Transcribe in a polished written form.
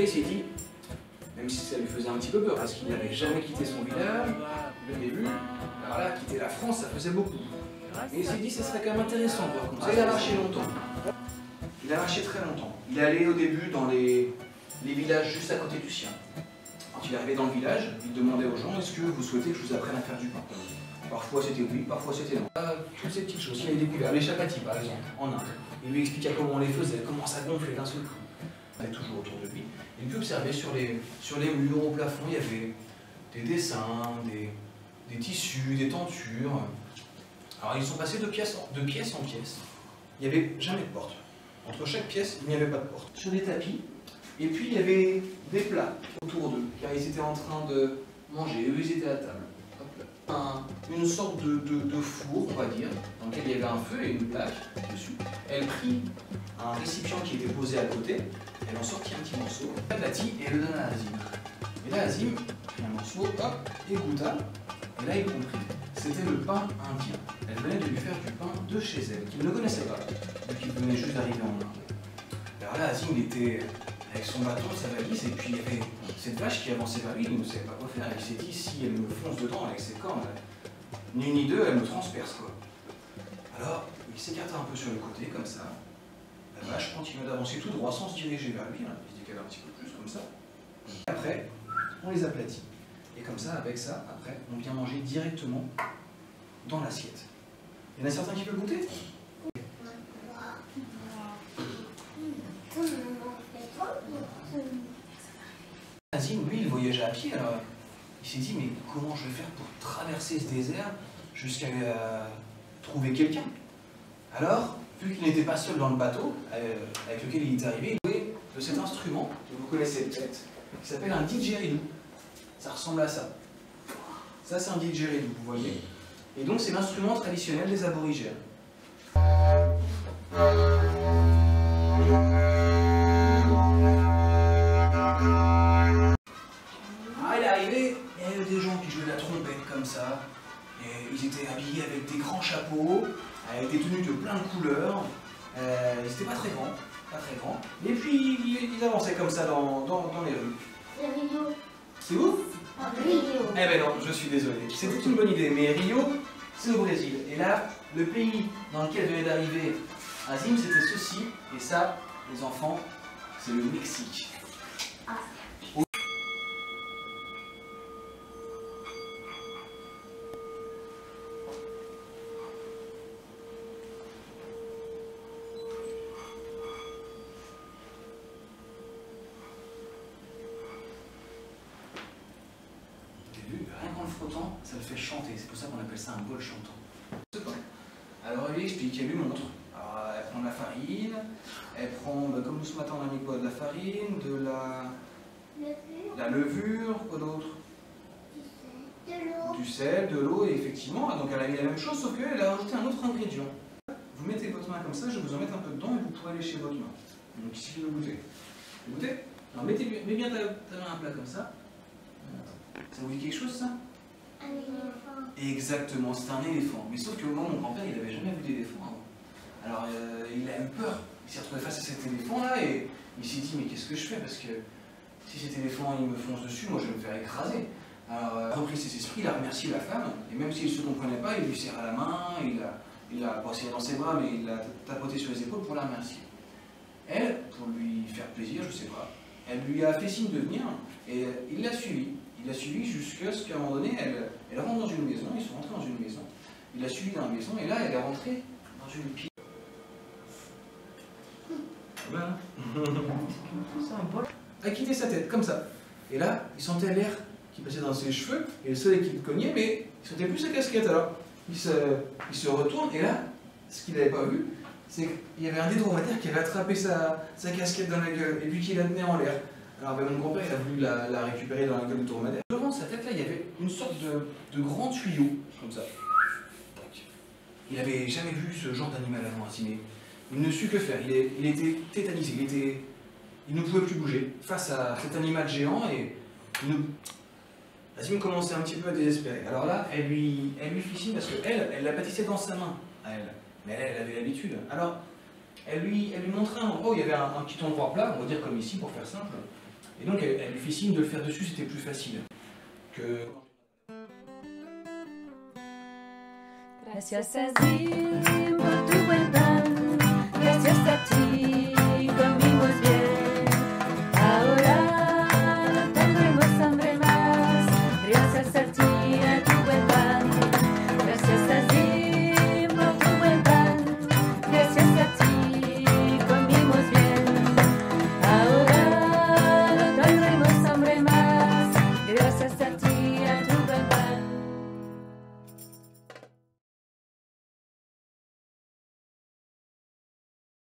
là, il s'est dit, même si ça lui faisait un petit peu peur, parce qu'il n'avait jamais quitté son village, au début, alors là, quitter la France, ça faisait beaucoup. Mais il s'est dit, ça serait quand même intéressant de voir comment ça. Il a marché longtemps. Il a marché très longtemps. Il est allé au début dans les villages juste à côté du sien. Quand il est arrivé dans le village, il demandait aux gens, est-ce que vous souhaitez que je vous apprenne à faire du pain? Parfois c'était oui, parfois c'était non. Toutes ces petites choses. Il a découvert les chapatis par exemple, en Inde. Il lui expliqua comment on les faisait, comment ça gonflait d'un seul coup. Il est toujours autour de lui. Il peut observer sur les murs, au plafond, il y avait des dessins, des tissus, des tentures. Alors ils sont passés de pièce en pièce. Il n'y avait jamais de porte. Entre chaque pièce, il n'y avait pas de porte. Sur des tapis, et puis il y avait des plats autour d'eux, car ils étaient en train de manger, eux ils étaient à table. Une sorte de four, on va dire, dans lequel il y avait un feu et une plaque dessus. Elle prit un récipient qui était posé à côté, elle en sortit un petit morceau, elle l'aplatit et elle le donna à Azim. Et là, Azim prit un morceau, hop, et goûta, et là il comprit. C'était le pain indien. Elle venait de lui faire du pain de chez elle, qu'il ne connaissait pas, vu qu'il venait juste d'arriver en Inde. Alors là, Azim était avec son bâton, sa valise, et puis il y avait cette vache qui avançait vers lui, il ne savait pas quoi faire. Il s'est dit, si elle me fonce dedans avec ses cornes, ni une ni deux, elle me transperce, quoi. Alors, il s'écarta un peu sur le côté, comme ça. La vache continuait d'avancer tout droit sans se diriger vers lui, hein. Il se décalait un petit peu plus, comme ça. Et après, on les aplatit. Et comme ça, avec ça, après, on vient manger directement dans l'assiette. Il y en a certains qui peuvent goûter? Azim, lui, il voyageait à pied, alors il s'est dit, mais comment je vais faire pour traverser ce désert jusqu'à trouver quelqu'un? Alors, vu qu'il n'était pas seul dans le bateau avec lequel il est arrivé, il jouait de cet instrument, que vous connaissez peut-être, qui s'appelle un didgeridoo. Ça ressemble à ça. Ça, c'est un didgeridoo, vous voyez. Et donc, c'est l'instrument traditionnel des aborigènes. Comme ça, et ils étaient habillés avec des grands chapeaux, avec des tenues de plein de couleurs, ils n'étaient pas très grands, et puis ils avançaient comme ça dans les rues. C'est Rio. C'est où? Rio. Eh ben non, je suis désolé, c'était une bonne idée, mais Rio, c'est au Brésil, et là, le pays dans lequel venait d'arriver Azim, c'était ceci, et ça, les enfants, c'est le Mexique. Ah. Rien qu'en le frottant, ça le fait chanter. C'est pour ça qu'on appelle ça un bol chantant. Alors elle lui explique, elle lui montre. Alors, elle prend de la farine, elle prend, comme nous ce matin on a mis quoi? De la farine, de la levure, quoi d'autre? De l'eau. Du sel, de l'eau, et effectivement, donc elle a mis la même chose, sauf qu'elle a rajouté un autre ingrédient. Vous mettez votre main comme ça, je vais vous en mettre un peu dedans et vous pourrez lécher votre main. Donc ici, je vais goûter. Vous goûtez? Alors mets bien ta main à plat comme ça. Ça vous dit quelque chose, ça? Un éléphant. Exactement, c'est un éléphant. Mais sauf que moi, mon grand-père, il n'avait jamais vu d'éléphant avant. Alors, il a eu peur. Il s'est retrouvé face à cet éléphant-là et il s'est dit, mais qu'est-ce que je fais? Parce que si cet éléphant, il me fonce dessus, moi, je vais me faire écraser. Alors, il a repris ses esprits, il a remercié la femme, et même s'il ne se comprenait pas, il lui serra la main, il l'a pas serré dans ses bras, mais il l'a tapoté sur les épaules pour la remercier. Elle, pour lui faire plaisir, je sais pas, elle lui a fait signe de venir, et il l'a suivi. Il l'a suivi jusqu'à ce qu'à un moment donné, elle rentre dans une maison, ils sont rentrés dans une maison, il l'a suivi dans la maison, et là, elle est rentrée dans une pièce. Voilà. C'est un bol. A quitté sa tête, comme ça. Et là, il sentait l'air qui passait dans ses cheveux, et le soleil qui le cognait, mais il sentait plus sa casquette. Alors, il se retourne, et là, ce qu'il n'avait pas vu, c'est qu'il y avait un des dromadaires qui avait attrapé sa casquette dans la gueule, et puis qui la tenait en l'air. Alors ben, mon grand-père il a voulu la récupérer dans la gueule du dromadaire. Devant sa tête là, il y avait une sorte de grand tuyau, comme ça. Il n'avait jamais vu ce genre d'animal avant, mais il ne sut que faire. Il était tétanisé, il ne pouvait plus bouger face à cet animal géant et Azim commençait un petit peu à désespérer. Alors là, elle lui fit signe parce qu'elle la pâtissait dans sa main, à elle. Mais elle avait l'habitude. Alors, elle lui montrait un endroit où il y avait un petit endroit plat, on va dire comme ici pour faire simple. Et donc elle lui fait signe de le faire dessus, c'était plus facile. Gracias a Deus.